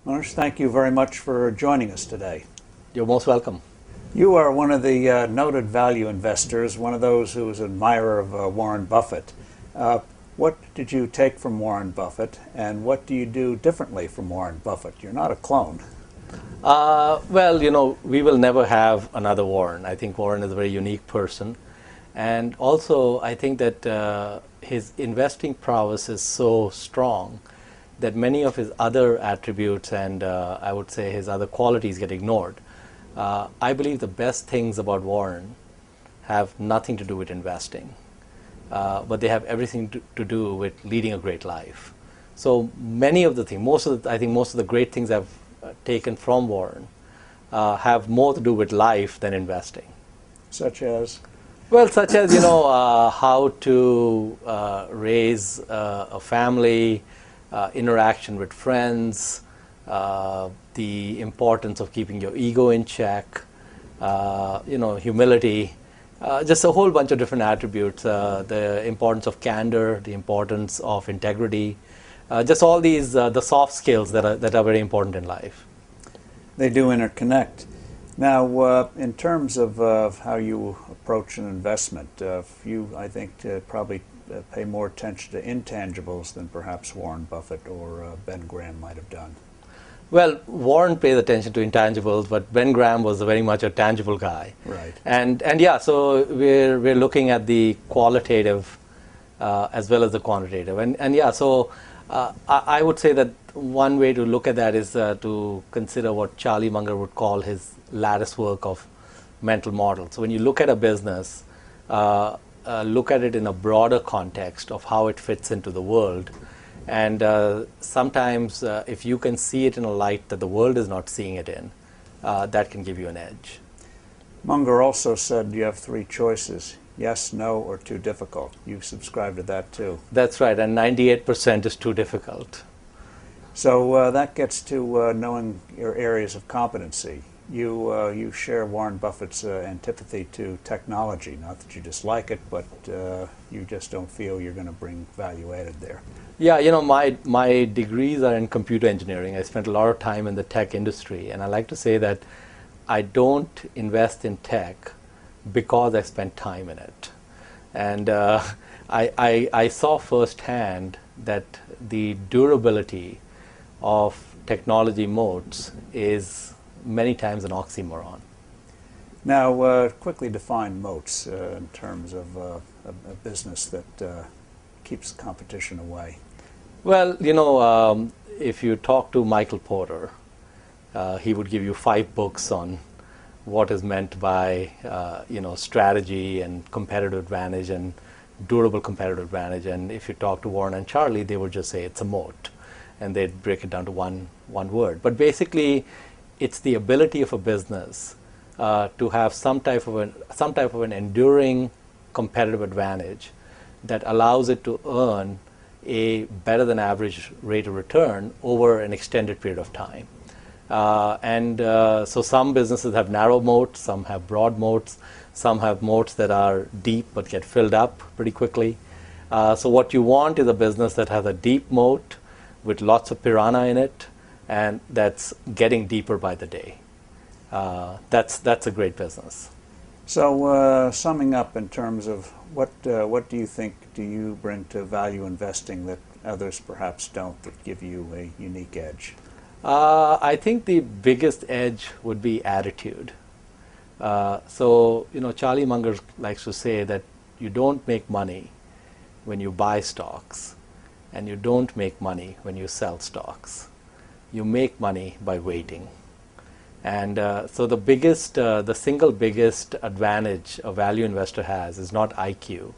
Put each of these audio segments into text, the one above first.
Mohnish, thank you very much for joining us today. You're most welcome. You are one of the noted value investors, one of those who is an admirer of Warren Buffett. Uh, what did you take from Warren Buffett, and what do you do differently from Warren Buffett? You're not a clone. We will never have another Warren. I think Warren is a very unique person. And also, I think that his investing prowess is so strong that many of his other attributes and I would say his other qualities get ignored. I believe the best things about Warren have nothing to do with investing, but they have everything to do with leading a great life. So many of the things, I think most of the great things I've taken from Warren have more to do with life than investing. Such as? Well, such as, how to raise a family, interaction with friends, the importance of keeping your ego in check, humility, just a whole bunch of different attributes, the importance of candor, the importance of integrity, just all these, the soft skills that are very important in life. They do interconnect. Now, in terms of how you approach an investment, you, I think, probably pay more attention to intangibles than perhaps Warren Buffett or Ben Graham might have done. Well, Warren pays attention to intangibles, but Ben Graham was very much a tangible guy. Right. And yeah, so we're looking at the qualitative as well as the quantitative. And yeah, so I would say that one way to look at that is to consider what Charlie Munger would call his lattice work of mental models. So when you look at a business, look at it in a broader context of how it fits into the world. And sometimes if you can see it in a light that the world is not seeing it in, that can give you an edge. Munger also said you have three choices: yes, no, or too difficult. You subscribe to that too. That's right, and 98% is too difficult. So that gets to knowing your areas of competency. You share Warren Buffett's antipathy to technology. Not that you dislike it, but you just don't feel you're going to bring value added there. Yeah, my degrees are in computer engineering. I spent a lot of time in the tech industry, and I like to say that I don't invest in tech because I spent time in it. And I saw firsthand that the durability of technology moats is many times an oxymoron. Now, quickly define moats in terms of a business that keeps competition away. Well, if you talk to Michael Porter, he would give you 5 books on what is meant by strategy and competitive advantage and durable competitive advantage. And if you talk to Warren and Charlie, they would just say it's a moat, and they'd break it down to one word. But basically, it's the ability of a business to have some type of an enduring competitive advantage that allows it to earn a better than average rate of return over an extended period of time. So some businesses have narrow moats, some have broad moats, some have moats that are deep but get filled up pretty quickly. So what you want is a business that has a deep moat with lots of piranha in it, and that's getting deeper by the day. That's a great business. So summing up in terms of what do you think do you bring to value investing that others perhaps don't, that give you a unique edge? I think the biggest edge would be attitude. Charlie Munger likes to say that you don't make money when you buy stocks, and you don't make money when you sell stocks. You make money by waiting. And so the single biggest advantage a value investor has is not IQ.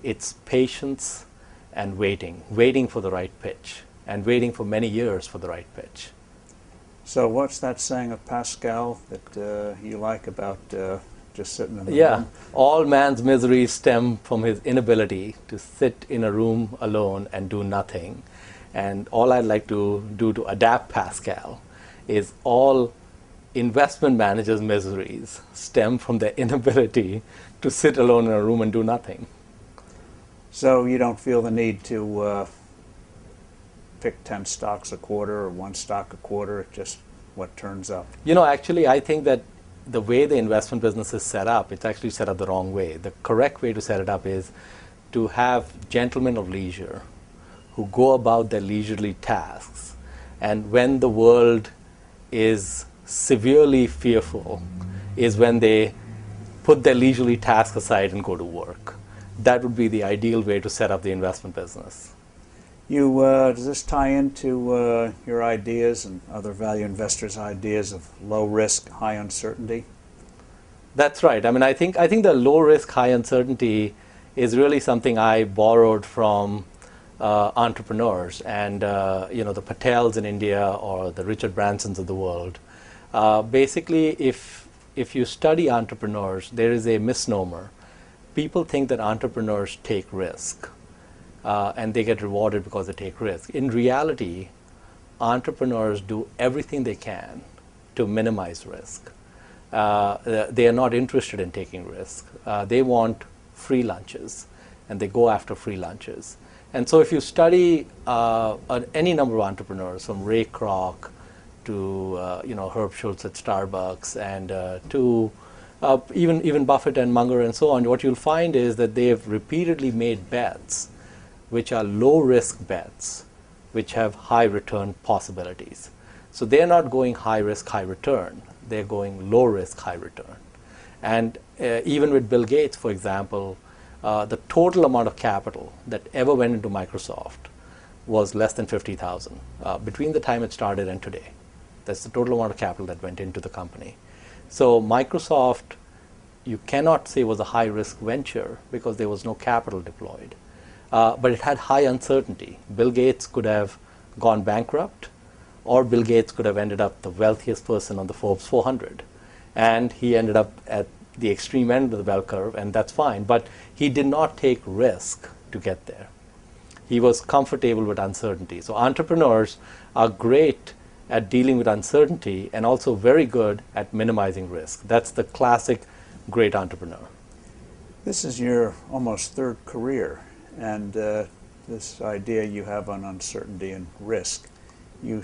It's patience and waiting for the right pitch, and waiting for many years for the right pitch. So what's that saying of Pascal that you like about just sitting in the room? room? All man's miseries stem from his inability to sit in a room alone and do nothing. And all I'd like to do to adapt Pascal is all investment managers' miseries stem from their inability to sit alone in a room and do nothing. So you don't feel the need to pick 10 stocks a quarter or one stock a quarter, just what turns up? Actually, I think that the way the investment business is set up, it's actually set up the wrong way. The correct way to set it up is to have gentlemen of leisure who go about their leisurely tasks. And when the world is severely fearful, is when they put their leisurely tasks aside and go to work. That would be the ideal way to set up the investment business. Does this tie into your ideas and other value investors' ideas of low risk, high uncertainty? That's right. I mean, I think the low risk, high uncertainty is really something I borrowed from entrepreneurs and the Patels in India or the Richard Bransons of the world. Basically, if you study entrepreneurs, there is a misnomer. People think that entrepreneurs take risk and they get rewarded because they take risk. In reality, entrepreneurs do everything they can to minimize risk. They are not interested in taking risk. They want free lunches, and they go after free lunches. And so if you study any number of entrepreneurs, from Ray Kroc to Herb Schultz at Starbucks, and to even Buffett and Munger and so on, what you'll find is that they have repeatedly made bets which are low risk bets, which have high return possibilities. So they're not going high risk, high return. They're going low risk, high return. And even with Bill Gates, for example, the total amount of capital that ever went into Microsoft was less than 50,000 between the time it started and today. That's the total amount of capital that went into the company. So Microsoft, you cannot say was a high risk venture because there was no capital deployed. But it had high uncertainty. Bill Gates could have gone bankrupt, or Bill Gates could have ended up the wealthiest person on the Forbes 400. And he ended up at the extreme end of the bell curve, and that's fine. But he did not take risk to get there. He was comfortable with uncertainty. So entrepreneurs are great at dealing with uncertainty and also very good at minimizing risk. That's the classic great entrepreneur. This is your almost third career, and this idea you have on uncertainty and risk.